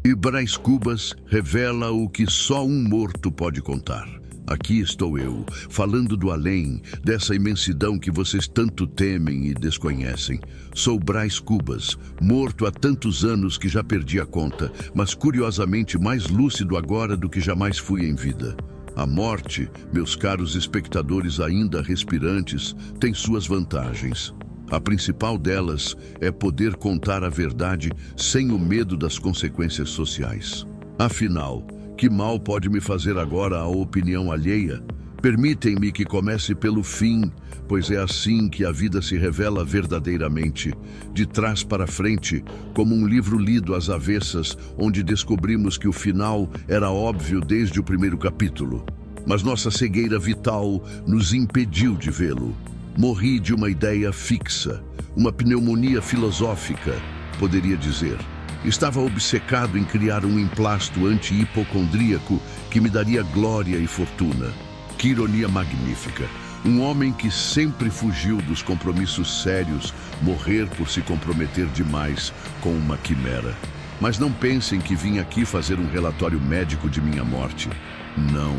E Brás Cubas revela o que só um morto pode contar. Aqui estou eu, falando do além, dessa imensidão que vocês tanto temem e desconhecem. Sou Brás Cubas, morto há tantos anos que já perdi a conta, mas curiosamente mais lúcido agora do que jamais fui em vida. A morte, meus caros espectadores ainda respirantes, tem suas vantagens. A principal delas é poder contar a verdade sem o medo das consequências sociais. Afinal, que mal pode me fazer agora a opinião alheia? Permitem-me que comece pelo fim, pois é assim que a vida se revela verdadeiramente, de trás para frente, como um livro lido às avessas, onde descobrimos que o final era óbvio desde o primeiro capítulo. Mas nossa cegueira vital nos impediu de vê-lo. Morri de uma ideia fixa, uma pneumonia filosófica, poderia dizer. Estava obcecado em criar um emplasto anti-hipocondríaco que me daria glória e fortuna. Que ironia magnífica! Um homem que sempre fugiu dos compromissos sérios, morrer por se comprometer demais com uma quimera. Mas não pensem que vim aqui fazer um relatório médico de minha morte. Não.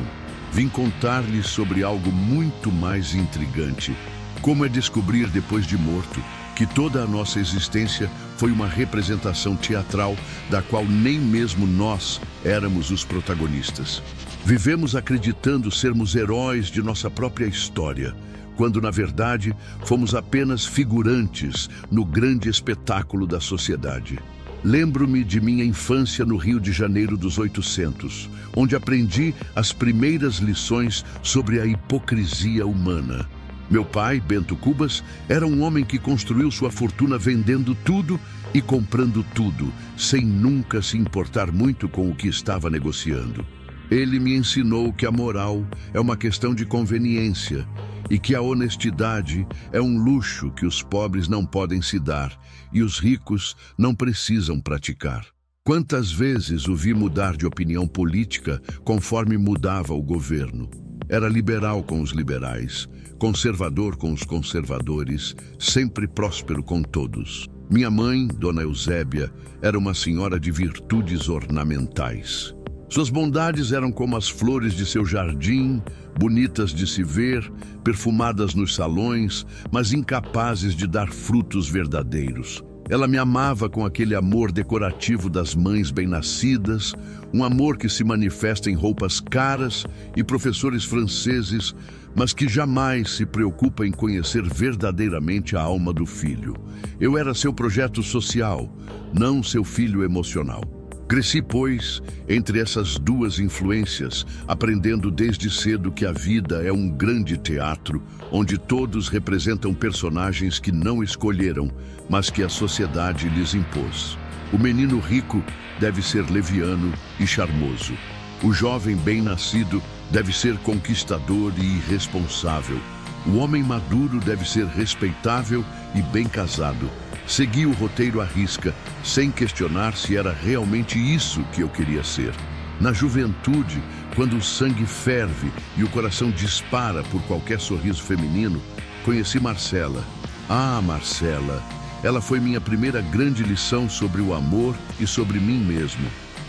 Vim contar-lhes sobre algo muito mais intrigante. Como é descobrir depois de morto que toda a nossa existência foi uma representação teatral da qual nem mesmo nós éramos os protagonistas. Vivemos acreditando sermos heróis de nossa própria história, quando na verdade fomos apenas figurantes no grande espetáculo da sociedade. Lembro-me de minha infância no Rio de Janeiro dos 800, onde aprendi as primeiras lições sobre a hipocrisia humana. Meu pai, Bento Cubas, era um homem que construiu sua fortuna vendendo tudo e comprando tudo, sem nunca se importar muito com o que estava negociando. Ele me ensinou que a moral é uma questão de conveniência e que a honestidade é um luxo que os pobres não podem se dar e os ricos não precisam praticar. Quantas vezes o vi mudar de opinião política conforme mudava o governo? Era liberal com os liberais, conservador com os conservadores, sempre próspero com todos. Minha mãe, Dona Eusébia, era uma senhora de virtudes ornamentais. Suas bondades eram como as flores de seu jardim, bonitas de se ver, perfumadas nos salões, mas incapazes de dar frutos verdadeiros. Ela me amava com aquele amor decorativo das mães bem-nascidas, um amor que se manifesta em roupas caras e professores franceses, mas que jamais se preocupa em conhecer verdadeiramente a alma do filho. Eu era seu projeto social, não seu filho emocional. Cresci, pois, entre essas duas influências, aprendendo desde cedo que a vida é um grande teatro, onde todos representam personagens que não escolheram, mas que a sociedade lhes impôs. O menino rico deve ser leviano e charmoso. O jovem bem-nascido deve ser conquistador e irresponsável. O homem maduro deve ser respeitável e bem casado. Segui o roteiro à risca, sem questionar se era realmente isso que eu queria ser. Na juventude, quando o sangue ferve e o coração dispara por qualquer sorriso feminino, conheci Marcela. Ah, Marcela! Ela foi minha primeira grande lição sobre o amor e sobre mim mesmo.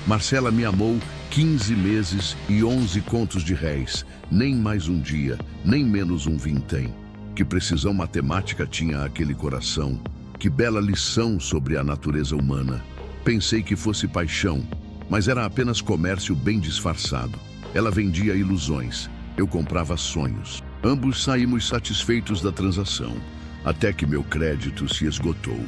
Marcela me amou 15 meses e 11 contos de réis. Nem mais um dia, nem menos um vintém. Que precisão matemática tinha aquele coração. Que bela lição sobre a natureza humana. Pensei que fosse paixão, mas era apenas comércio bem disfarçado. Ela vendia ilusões, eu comprava sonhos. Ambos saímos satisfeitos da transação, até que meu crédito se esgotou.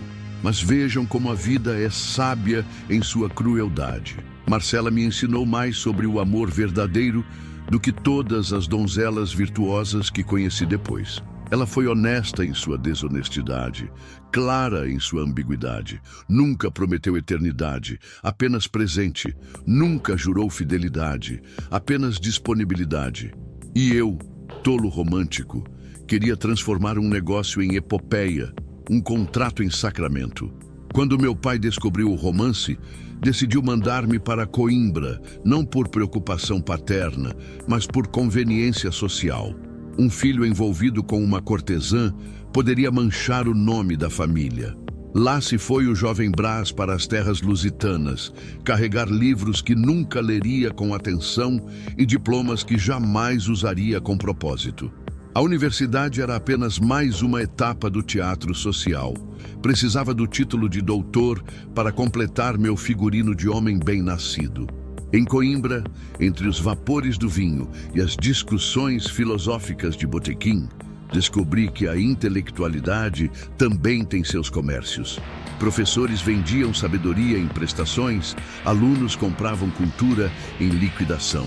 Mas vejam como a vida é sábia em sua crueldade. Marcela me ensinou mais sobre o amor verdadeiro do que todas as donzelas virtuosas que conheci depois. Ela foi honesta em sua desonestidade, clara em sua ambiguidade. Nunca prometeu eternidade, apenas presente. Nunca jurou fidelidade, apenas disponibilidade. E eu, tolo romântico, queria transformar um negócio em epopeia, um contrato em sacramento. Quando meu pai descobriu o romance, decidiu mandar-me para Coimbra, não por preocupação paterna, mas por conveniência social. Um filho envolvido com uma cortesã poderia manchar o nome da família. Lá se foi o jovem Brás para as terras lusitanas, carregar livros que nunca leria com atenção e diplomas que jamais usaria com propósito. A universidade era apenas mais uma etapa do teatro social. Precisava do título de doutor para completar meu figurino de homem bem-nascido. Em Coimbra, entre os vapores do vinho e as discussões filosóficas de botequim, descobri que a intelectualidade também tem seus comércios. Professores vendiam sabedoria em prestações, alunos compravam cultura em liquidação.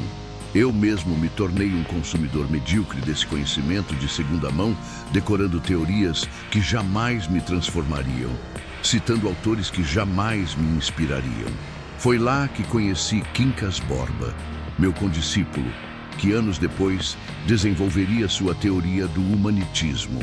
Eu mesmo me tornei um consumidor medíocre desse conhecimento de segunda mão, decorando teorias que jamais me transformariam, citando autores que jamais me inspirariam. Foi lá que conheci Quincas Borba, meu condiscípulo, que anos depois desenvolveria sua teoria do humanitismo.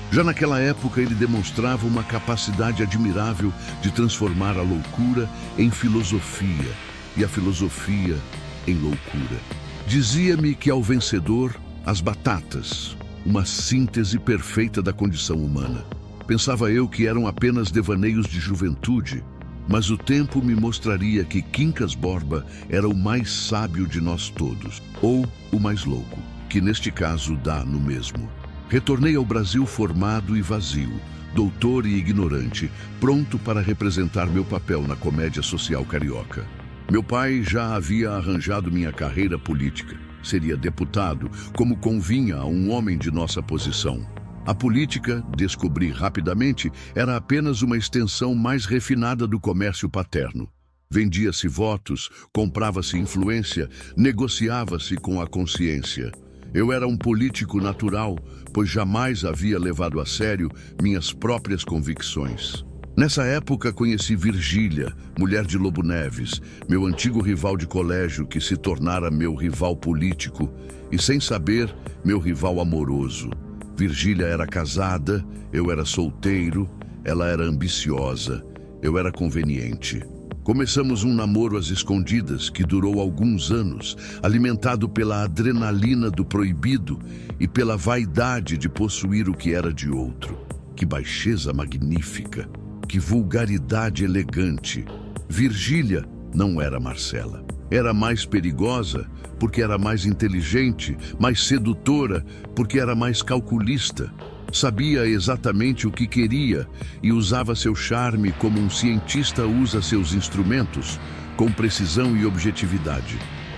Já naquela época ele demonstrava uma capacidade admirável de transformar a loucura em filosofia e a filosofia em loucura. Dizia-me que ao vencedor, as batatas, uma síntese perfeita da condição humana. Pensava eu que eram apenas devaneios de juventude, mas o tempo me mostraria que Quincas Borba era o mais sábio de nós todos, ou o mais louco, que neste caso dá no mesmo. Retornei ao Brasil formado e vazio, doutor e ignorante, pronto para representar meu papel na comédia social carioca. Meu pai já havia arranjado minha carreira política. Seria deputado, como convinha a um homem de nossa posição. A política, descobri rapidamente, era apenas uma extensão mais refinada do comércio paterno. Vendia-se votos, comprava-se influência, negociava-se com a consciência. Eu era um político natural, pois jamais havia levado a sério minhas próprias convicções. Nessa época conheci Virgília, mulher de Lobo Neves, meu antigo rival de colégio que se tornara meu rival político e, sem saber, meu rival amoroso. Virgília era casada, eu era solteiro, ela era ambiciosa, eu era conveniente. Começamos um namoro às escondidas que durou alguns anos, alimentado pela adrenalina do proibido e pela vaidade de possuir o que era de outro. Que baixeza magnífica! Que vulgaridade elegante! Virgília não era Marcela. Era mais perigosa porque era mais inteligente, mais sedutora porque era mais calculista. Sabia exatamente o que queria e usava seu charme como um cientista usa seus instrumentos, com precisão e objetividade.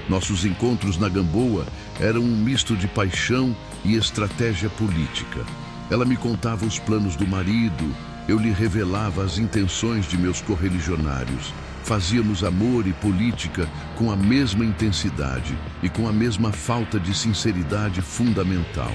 Nossos encontros na Gamboa eram um misto de paixão e estratégia política. Ela me contava os planos do marido, eu lhe revelava as intenções de meus correligionários. Fazíamos amor e política com a mesma intensidade e com a mesma falta de sinceridade fundamental.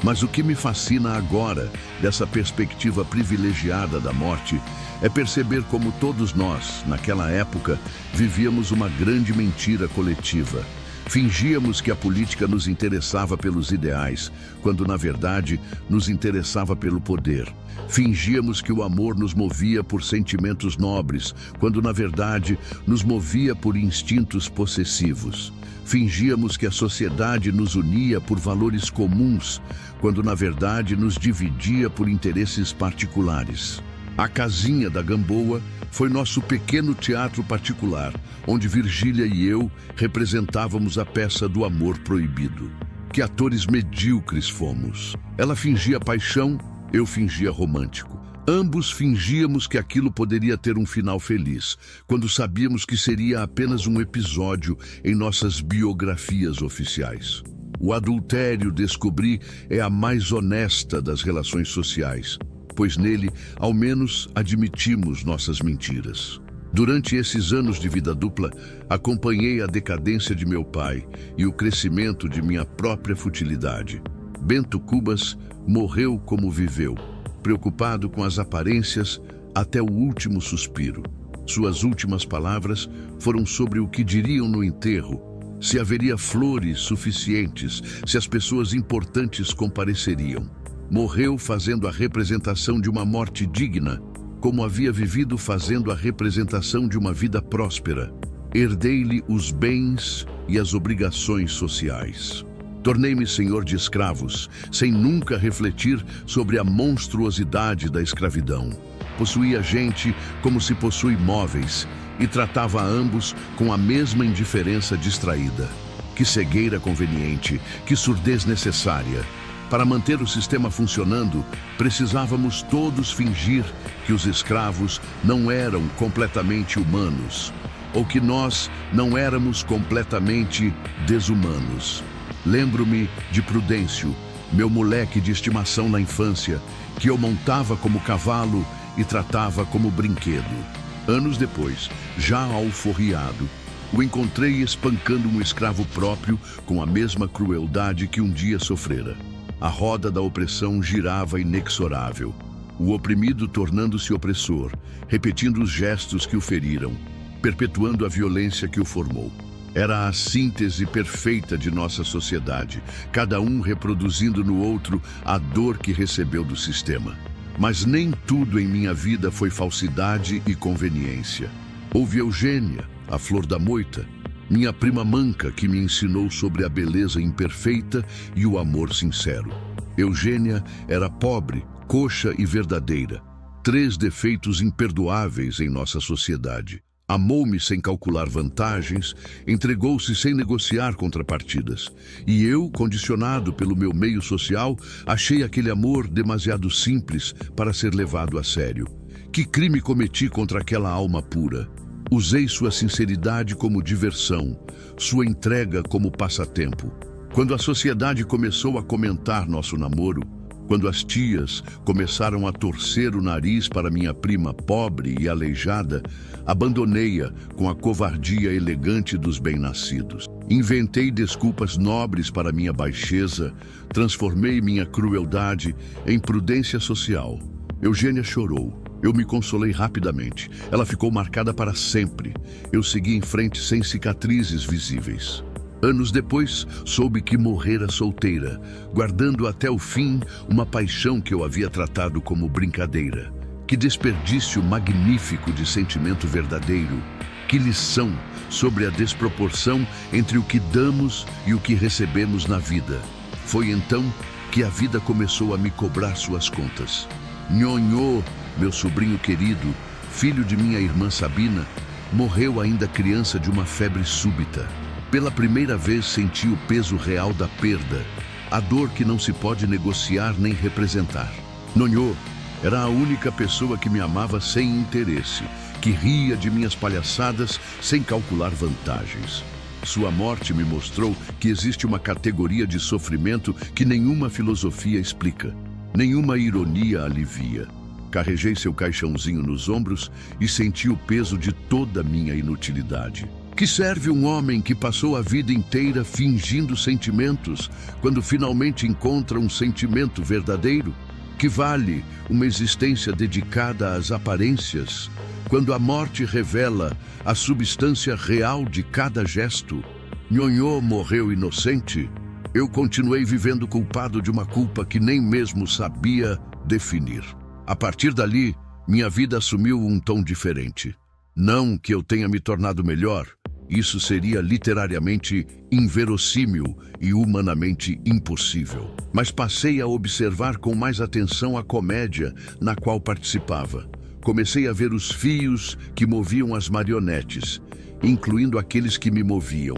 Mas o que me fascina agora, dessa perspectiva privilegiada da morte, é perceber como todos nós, naquela época, vivíamos uma grande mentira coletiva. Fingíamos que a política nos interessava pelos ideais, quando na verdade nos interessava pelo poder. Fingíamos que o amor nos movia por sentimentos nobres, quando na verdade nos movia por instintos possessivos. Fingíamos que a sociedade nos unia por valores comuns, quando na verdade nos dividia por interesses particulares. A casinha da Gamboa foi nosso pequeno teatro particular, onde Virgília e eu representávamos a peça do amor proibido. Que atores medíocres fomos! Ela fingia paixão, eu fingia romântico. Ambos fingíamos que aquilo poderia ter um final feliz, quando sabíamos que seria apenas um episódio em nossas biografias oficiais. O adultério, descobri, é a mais honesta das relações sociais, pois nele, ao menos, admitimos nossas mentiras. Durante esses anos de vida dupla, acompanhei a decadência de meu pai e o crescimento de minha própria futilidade. Bento Cubas morreu como viveu, preocupado com as aparências até o último suspiro. Suas últimas palavras foram sobre o que diriam no enterro, se haveria flores suficientes, se as pessoas importantes compareceriam. Morreu fazendo a representação de uma morte digna, como havia vivido fazendo a representação de uma vida próspera. Herdei-lhe os bens e as obrigações sociais. Tornei-me senhor de escravos, sem nunca refletir sobre a monstruosidade da escravidão. possuía gente como se possui móveis e tratava a ambos com a mesma indiferença distraída. Que cegueira conveniente, que surdez necessária. Para manter o sistema funcionando, precisávamos todos fingir que os escravos não eram completamente humanos, ou que nós não éramos completamente desumanos. Lembro-me de Prudêncio, meu moleque de estimação na infância, que eu montava como cavalo e tratava como brinquedo. Anos depois, já alforriado, o encontrei espancando um escravo próprio com a mesma crueldade que um dia sofrera. A roda da opressão girava inexorável, o oprimido tornando-se opressor, repetindo os gestos que o feriram, perpetuando a violência que o formou. Era a síntese perfeita de nossa sociedade, cada um reproduzindo no outro a dor que recebeu do sistema. Mas nem tudo em minha vida foi falsidade e conveniência. Houve Eugênia, a flor da moita, minha prima manca que me ensinou sobre a beleza imperfeita e o amor sincero. Eugênia era pobre, coxa e verdadeira, 3 defeitos imperdoáveis em nossa sociedade. Amou-me sem calcular vantagens, entregou-se sem negociar contrapartidas. E eu, condicionado pelo meu meio social, achei aquele amor demasiado simples para ser levado a sério. Que crime cometi contra aquela alma pura? Usei sua sinceridade como diversão, sua entrega como passatempo. Quando a sociedade começou a comentar nosso namoro, quando as tias começaram a torcer o nariz para minha prima pobre e aleijada, abandonei-a com a covardia elegante dos bem-nascidos. Inventei desculpas nobres para minha baixeza, transformei minha crueldade em prudência social. Eugênia chorou. Eu me consolei rapidamente. Ela ficou marcada para sempre. Eu segui em frente sem cicatrizes visíveis. Anos depois, soube que morrera solteira, guardando até o fim uma paixão que eu havia tratado como brincadeira. Que desperdício magnífico de sentimento verdadeiro. Que lição sobre a desproporção entre o que damos e o que recebemos na vida. Foi então que a vida começou a me cobrar suas contas. Nhonhô, meu sobrinho querido, filho de minha irmã Sabina, morreu ainda criança de uma febre súbita. Pela primeira vez senti o peso real da perda, a dor que não se pode negociar nem representar. Nhonhô era a única pessoa que me amava sem interesse, que ria de minhas palhaçadas sem calcular vantagens. Sua morte me mostrou que existe uma categoria de sofrimento que nenhuma filosofia explica, nenhuma ironia alivia. Carreguei seu caixãozinho nos ombros e senti o peso de toda a minha inutilidade. Que serve um homem que passou a vida inteira fingindo sentimentos, quando finalmente encontra um sentimento verdadeiro? Que vale uma existência dedicada às aparências, quando a morte revela a substância real de cada gesto? Nhonhô morreu inocente. Eu continuei vivendo culpado de uma culpa que nem mesmo sabia definir. A partir dali, minha vida assumiu um tom diferente. Não que eu tenha me tornado melhor, isso seria literariamente inverossímil e humanamente impossível. Mas passei a observar com mais atenção a comédia na qual participava. Comecei a ver os fios que moviam as marionetes, incluindo aqueles que me moviam.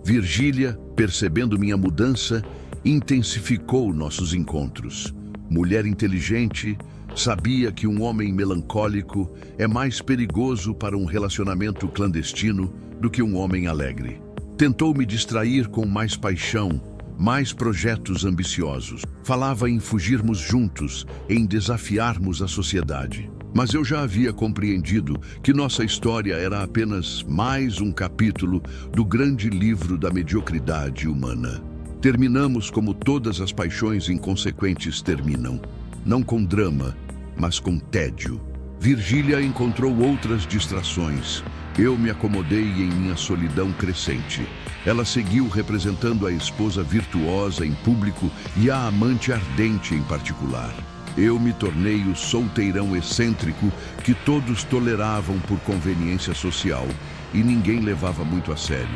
Virgília, percebendo minha mudança, intensificou nossos encontros. Mulher inteligente, sabia que um homem melancólico é mais perigoso para um relacionamento clandestino do que um homem alegre. Tentou me distrair com mais paixão, mais projetos ambiciosos. Falava em fugirmos juntos, em desafiarmos a sociedade. Mas eu já havia compreendido que nossa história era apenas mais um capítulo do grande livro da mediocridade humana. Terminamos como todas as paixões inconsequentes terminam. Não com drama, mas com tédio. Virgília encontrou outras distrações. Eu me acomodei em minha solidão crescente. Ela seguiu representando a esposa virtuosa em público e a amante ardente em particular. Eu me tornei o solteirão excêntrico que todos toleravam por conveniência social e ninguém levava muito a sério.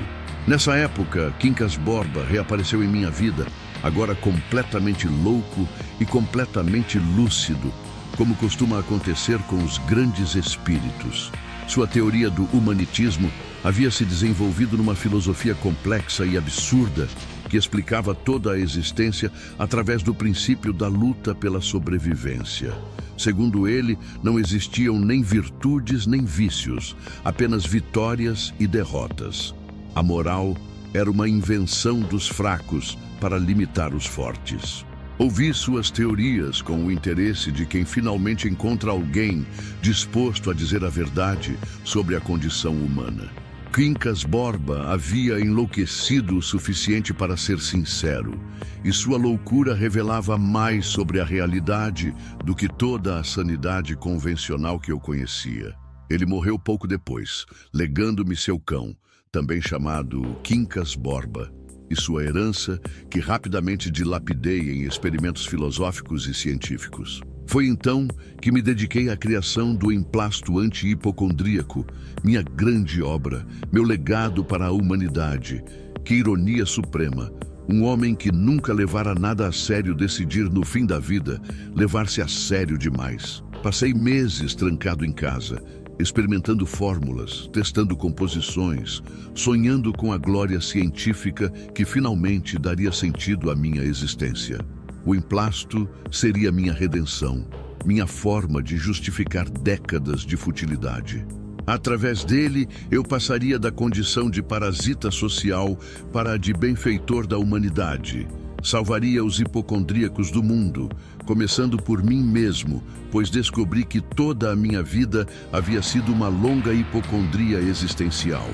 Nessa época, Quincas Borba reapareceu em minha vida, agora completamente louco e completamente lúcido, como costuma acontecer com os grandes espíritos. Sua teoria do humanitismo havia se desenvolvido numa filosofia complexa e absurda que explicava toda a existência através do princípio da luta pela sobrevivência. Segundo ele, não existiam nem virtudes nem vícios, apenas vitórias e derrotas. A moral era uma invenção dos fracos para limitar os fortes. Ouvi suas teorias com o interesse de quem finalmente encontra alguém disposto a dizer a verdade sobre a condição humana. Quincas Borba havia enlouquecido o suficiente para ser sincero, e sua loucura revelava mais sobre a realidade do que toda a sanidade convencional que eu conhecia. Ele morreu pouco depois, legando-me seu cão, também chamado Quincas Borba, e sua herança, que rapidamente dilapidei em experimentos filosóficos e científicos. Foi então que me dediquei à criação do emplasto anti-hipocondríaco, minha grande obra, meu legado para a humanidade. Que ironia suprema! Um homem que nunca levara nada a sério decidir no fim da vida levar-se a sério demais. Passei meses trancado em casa, experimentando fórmulas, testando composições, sonhando com a glória científica que finalmente daria sentido à minha existência. O emplasto seria minha redenção, minha forma de justificar décadas de futilidade. Através dele, eu passaria da condição de parasita social para a de benfeitor da humanidade. Salvaria os hipocondríacos do mundo, começando por mim mesmo, pois descobri que toda a minha vida havia sido uma longa hipocondria existencial.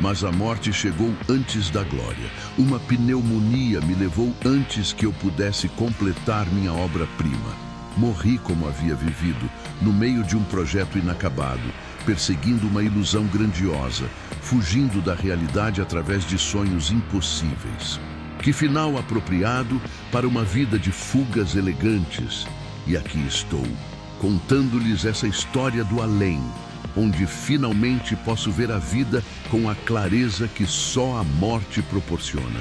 Mas a morte chegou antes da glória. Uma pneumonia me levou antes que eu pudesse completar minha obra-prima. Morri como havia vivido, no meio de um projeto inacabado, perseguindo uma ilusão grandiosa, fugindo da realidade através de sonhos impossíveis. Que final apropriado para uma vida de fugas elegantes. E aqui estou, contando-lhes essa história do além, onde finalmente posso ver a vida com a clareza que só a morte proporciona.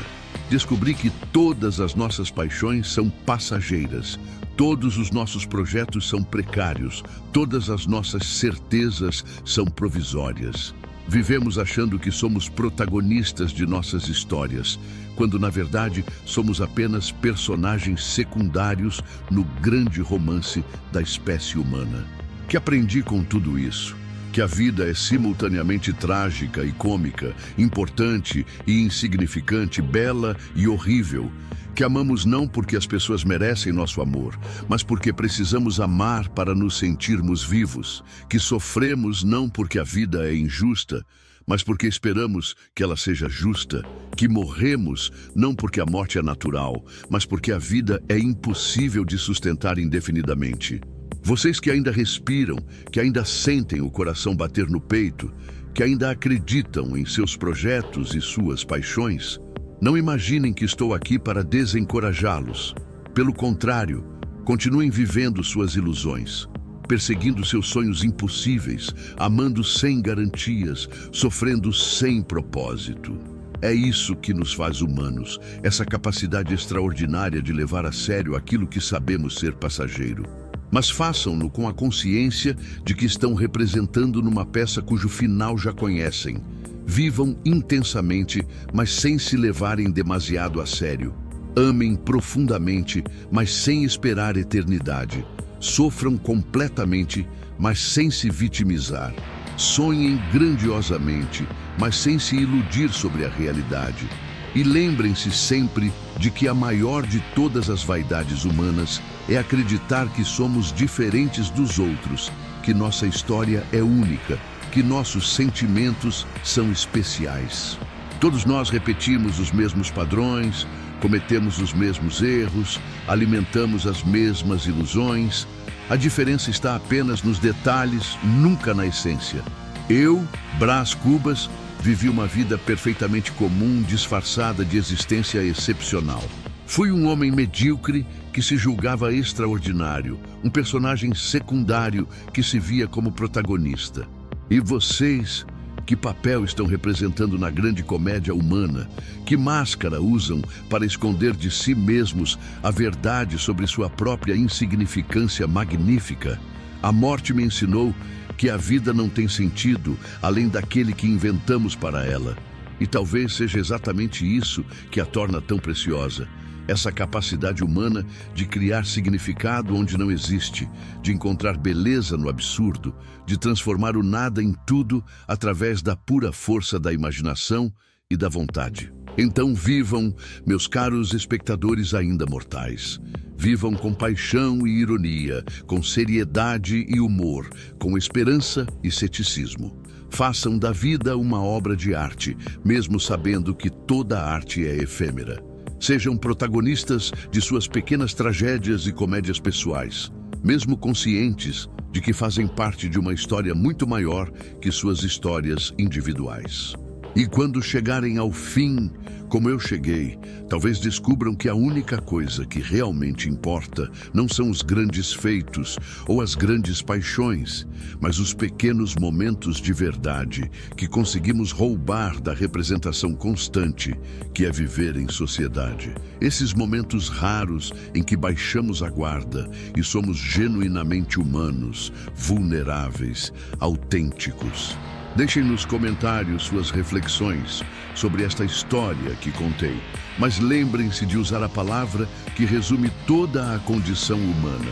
Descobri que todas as nossas paixões são passageiras, todos os nossos projetos são precários, todas as nossas certezas são provisórias. Vivemos achando que somos protagonistas de nossas histórias, quando na verdade somos apenas personagens secundários no grande romance da espécie humana. Que aprendi com tudo isso? Que a vida é simultaneamente trágica e cômica, importante e insignificante, bela e horrível. Que amamos não porque as pessoas merecem nosso amor, mas porque precisamos amar para nos sentirmos vivos. Que sofremos não porque a vida é injusta, mas porque esperamos que ela seja justa. Que morremos não porque a morte é natural, mas porque a vida é impossível de sustentar indefinidamente. Vocês que ainda respiram, que ainda sentem o coração bater no peito, que ainda acreditam em seus projetos e suas paixões, não imaginem que estou aqui para desencorajá-los. Pelo contrário, continuem vivendo suas ilusões, perseguindo seus sonhos impossíveis, amando sem garantias, sofrendo sem propósito. É isso que nos faz humanos, essa capacidade extraordinária de levar a sério aquilo que sabemos ser passageiro. Mas façam-no com a consciência de que estão representando numa peça cujo final já conhecem. Vivam intensamente, mas sem se levarem demasiado a sério. Amem profundamente, mas sem esperar eternidade. Sofram completamente, mas sem se vitimizar. Sonhem grandiosamente, mas sem se iludir sobre a realidade. E lembrem-se sempre de que a maior de todas as vaidades humanas é acreditar que somos diferentes dos outros, que nossa história é única, que nossos sentimentos são especiais. Todos nós repetimos os mesmos padrões, cometemos os mesmos erros, alimentamos as mesmas ilusões. A diferença está apenas nos detalhes, nunca na essência. Eu, Brás Cubas, vivi uma vida perfeitamente comum, disfarçada de existência excepcional. Fui um homem medíocre que se julgava extraordinário, um personagem secundário que se via como protagonista. E vocês Que papel estão representando na grande comédia humana? Que máscara usam para esconder de si mesmos a verdade sobre sua própria insignificância magnífica? A morte me ensinou que a vida não tem sentido além daquele que inventamos para ela. E talvez seja exatamente isso que a torna tão preciosa. Essa capacidade humana de criar significado onde não existe, de encontrar beleza no absurdo, de transformar o nada em tudo através da pura força da imaginação e da vontade. Então vivam, meus caros espectadores ainda mortais. Vivam com paixão e ironia, com seriedade e humor, com esperança e ceticismo. Façam da vida uma obra de arte, mesmo sabendo que toda arte é efêmera. Sejam protagonistas de suas pequenas tragédias e comédias pessoais, mesmo conscientes de que fazem parte de uma história muito maior que suas histórias individuais. E quando chegarem ao fim, como eu cheguei, talvez descubram que a única coisa que realmente importa não são os grandes feitos ou as grandes paixões, mas os pequenos momentos de verdade que conseguimos roubar da representação constante que é viver em sociedade. Esses momentos raros em que baixamos a guarda e somos genuinamente humanos, vulneráveis, autênticos. Deixem nos comentários suas reflexões sobre esta história que contei, mas lembrem-se de usar a palavra que resume toda a condição humana: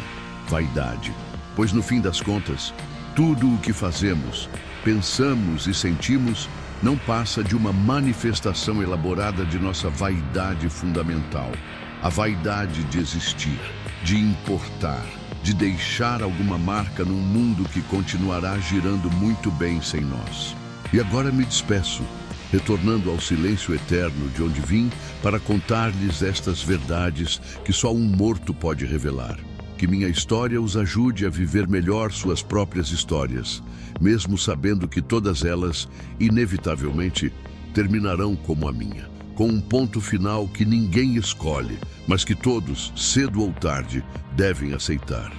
vaidade. Pois no fim das contas, tudo o que fazemos, pensamos e sentimos não passa de uma manifestação elaborada de nossa vaidade fundamental. A vaidade de existir, de importar, de deixar alguma marca num mundo que continuará girando muito bem sem nós. E agora me despeço, retornando ao silêncio eterno de onde vim para contar-lhes estas verdades que só um morto pode revelar. Que minha história os ajude a viver melhor suas próprias histórias, mesmo sabendo que todas elas, inevitavelmente, terminarão como a minha, com um ponto final que ninguém escolhe, mas que todos, cedo ou tarde, devem aceitar.